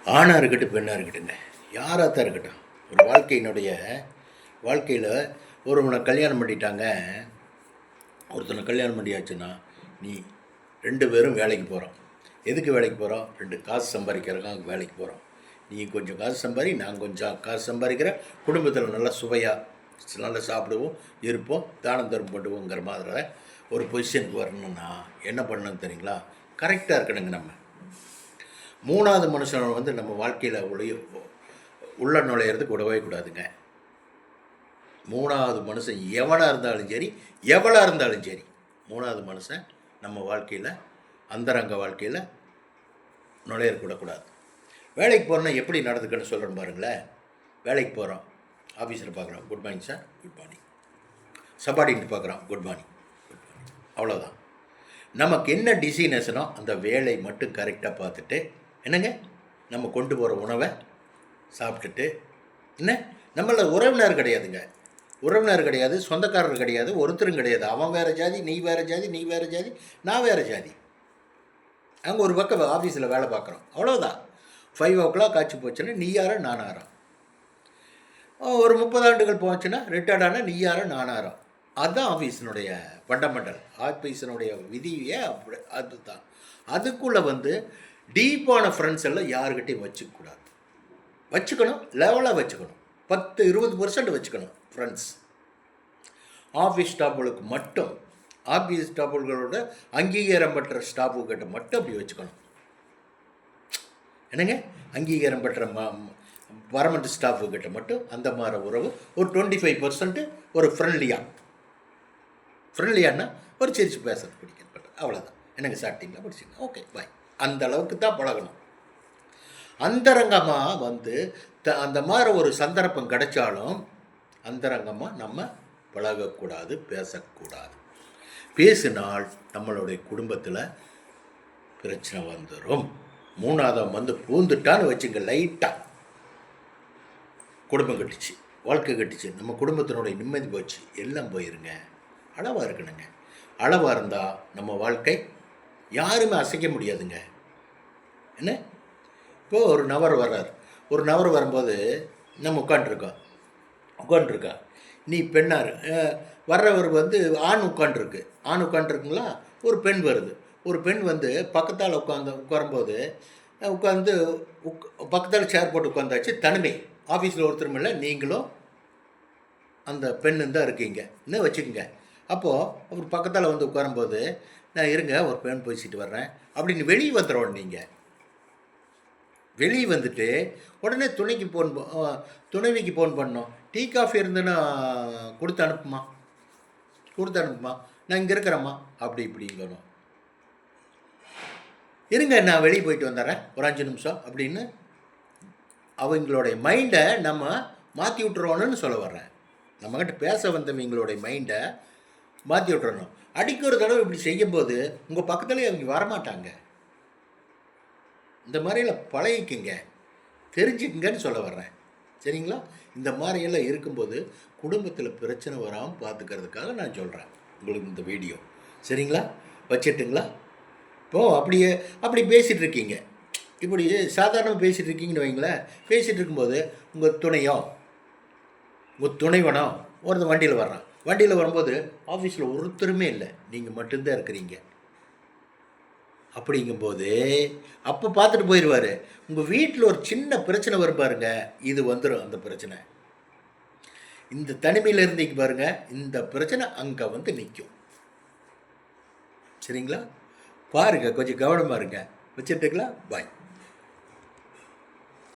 ஆணாக இருக்கட்டும் பெண்ணாக இருக்கட்டுங்க, யாராக தான் இருக்கட்டும், ஒரு வாழ்க்கையில் ஒருவனை கல்யாணம் பண்ணிட்டாங்க. ஒருத்தனை கல்யாணம் பண்ணியாச்சுன்னா நீ 2 பேரும் வேலைக்கு போகிறோம். எதுக்கு வேலைக்கு போகிறோம்? 2 காசு சம்பாதிக்கிறதுக்காக வேலைக்கு போகிறோம். நீ கொஞ்சம் காசு சம்பாதி, நான் கொஞ்சம் காசு சம்பாதிக்கிறேன். குடும்பத்தில் நல்லா சுவையாக நல்லா சாப்பிடுவோம், இருப்போம், தானம் தரும் பண்ணுவோங்கிற மாதிரி ஒரு பொசிஷனுக்கு வரணும்னா என்ன பண்ணணும் தெரியுங்களா? கரெக்டாக இருக்கணுங்க. நம்ம 3வது மனுஷன் நம்ம வாழ்க்கையில் உள்ள நுழையிறதுக்கு விடவே கூடாதுங்க. 3வது மனுஷன் எவனாக இருந்தாலும் சரி, எவளாக இருந்தாலும் சரி, 3வது மனுஷன் நம்ம வாழ்க்கையில், அந்தரங்க வாழ்க்கையில் நுழையக்கூடக்கூடாது. வேலைக்கு போகிறோன்னா எப்படி நடந்துக்கன்னு சொல்கிறேன் பாருங்களேன். வேலைக்கு போகிறோம், ஆஃபீஸில் பார்க்குறோம், good morning sir, good morning. Subordinate பார்க்குறோம், குட் மார்னிங், குட் மார்னிங், அவ்வளோதான். நமக்கு என்ன டிசினேஷனோ அந்த வேலை மட்டும் கரெக்டாக பார்த்துட்டு, என்னங்க, நம்ம கொண்டு போகிற உணவை சாப்பிட்டுட்டு, என்ன, நம்மள உறவினர் கிடையாதுங்க, உறவினர் கிடையாது, சொந்தக்காரர் கிடையாது, ஒருத்தரும் கிடையாது. அவன் வேறு ஜாதி, நீ வேறு ஜாதி, நீ வேறு ஜாதி, நான் வேறு ஜாதி. அங்கே ஒரு பக்கம் ஆஃபீஸில் வேலை பார்க்குறோம், அவ்வளோதான். 5 o'clock ஆச்சு போச்சுன்னா நீ யாரோ நான் ஆறோம். ஒரு 30 ஆண்டுகள் போச்சுன்னா ரிட்டையர்டான நீ யாரோ நான் ஆறோம். அதுதான் ஆஃபீஸினுடைய ஃபண்டமெண்டல், ஆஃபீஸினுடைய விதியே அப்படி. அதுதான். அதுக்குள்ளே டீப்பான ஃப்ரெண்ட்ஸ் எல்லாம் யாருக்கிட்டையும் வச்சுக்கூடாது. வச்சுக்கணும், லெவலாக வச்சுக்கணும். 10-20% வச்சுக்கணும் ஃப்ரெண்ட்ஸ். ஆஃபீஸ் ஸ்டாஃபுகளுக்கு மட்டும், ஆஃபீஸ் ஸ்டாஃபுகளோட அங்கீகாரம் பெற்ற ஸ்டாஃபுக்கிட்ட மட்டும் அப்படி வச்சுக்கணும். என்னங்க, அங்கீகாரம் பெற்ற பர்மனண்ட் ஸ்டாஃபுக்கிட்ட மட்டும் அந்த மாதிரி உறவு ஒரு 25% ஒரு ஃப்ரெண்ட்லியானா ஒரு சிரிச்சு பேசுறது பிடிக்கிறது, அவ்வளோதான். எனக்கு ஸ்டார்டிங்கில் படிச்சுங்க, ஓகே பாய், அந்த அளவுக்கு தான் பழகணும். அந்தரங்கமாக அந்த மாதிரி ஒரு சந்தர்ப்பம் கிடைச்சாலும் அந்தரங்கமாக நம்ம பழகக்கூடாது, பேசக்கூடாது. பேசினால் நம்மளுடைய குடும்பத்தில் பிரச்சனை வந்துடும். 3வது பூந்துட்டான்னு வச்சுங்க, லைட்டாக குடும்பம் கட்டிச்சு, வாழ்க்கை கட்டிச்சு, நம்ம குடும்பத்தினுடைய நிம்மதி போச்சு, எல்லாம் போயிருங்க. அளவாக இருக்கணுங்க. அளவாக இருந்தால் நம்ம வாழ்க்கை யாருமே அசைக்க முடியாதுங்க. என்ன, இப்போது ஒரு நபர் வர்றார், ஒரு நபர் வரும்போது நம்ம உட்காண்ட்ருக்கா, நீ பெண்ணார் வர்றவர் ஆண் உட்காண்ட்ருக்குங்களா, ஒரு பெண் வருது. ஒரு பெண் பக்கத்தால் உட்காரும்போது பக்கத்தால் சேர் போட்டு உட்காந்தாச்சு, தனிமை. ஆஃபீஸில் ஒருத்தரும் இல்லை, நீங்களும் அந்த பெண்ணு தான் இருக்கீங்க, இன்னும் வச்சுக்கோங்க. அப்போது அவர் பக்கத்தால் உட்காரும்போது, நான் இருங்க ஒரு பெண் பேசிட்டு வர்றேன் அப்படின்னு வெளியே வந்துடுவோம். நீங்கள் வெளியே வந்துட்டு உடனே துணைவிக்கு ஃபோன் பண்ணோம், டீ காஃபி இருந்துன்னா கொடுத்து அனுப்புமா, நான் இங்கே இருக்கிறேம்மா அப்படி இப்படிங்கணும். இருங்க நான் வெளியே போயிட்டு வந்துடுறேன் ஒரு 5 நிமிஷம் அப்படின்னு அவங்களுடைய மைண்டை நம்ம மாற்றி விட்டுறோன்னு சொல்ல வர்றேன். நம்மக்கிட்ட பேச வந்தவங்களுடைய மைண்டை மாற்றி விட்டுறணும். அடிக்க ஒரு தடவை இப்படி செய்யும்போது உங்கள் பக்கத்துலேயே அவங்க வரமாட்டாங்க. இந்த மாதிரியெல்லாம் பழகிக்குங்க, தெரிஞ்சுக்குங்கன்னு சொல்ல வர்றேன், சரிங்களா? இந்த மாதிரியெல்லாம் இருக்கும்போது குடும்பத்தில் பிரச்சனை வராமல் பார்த்துக்கிறதுக்காக நான் சொல்கிறேன் உங்களுக்கு இந்த வீடியோ, சரிங்களா? வச்சுட்டுங்களா? இப்போது அப்படி பேசிகிட்டு இருக்கீங்க, இப்படி சாதாரணமாக பேசிகிட்டு இருக்கீங்கன்னு வைங்களேன். பேசிகிட்டு இருக்கும்போது உங்கள் துணைவனோ ஒருத்தன் வண்டியில் வரும்போது ஆஃபீஸில் ஒருத்தருமே இல்லை, நீங்கள் மட்டும்தான் இருக்கிறீங்க. அப்படிங்கும்போது அப்போ பார்த்துட்டு போயிடுவார். உங்கள் வீட்டில் ஒரு சின்ன பிரச்சனை வரும் பாருங்க, இது வந்துடும். அந்த பிரச்சனை இந்த தனிமையில் இருந்தீங்க பாருங்க, இந்த பிரச்சனை அங்கே நிற்கும், சரிங்களா? பாருங்கள், கொஞ்சம் கவனமாக இருங்க. வச்சுட்டுங்களா? பாய்.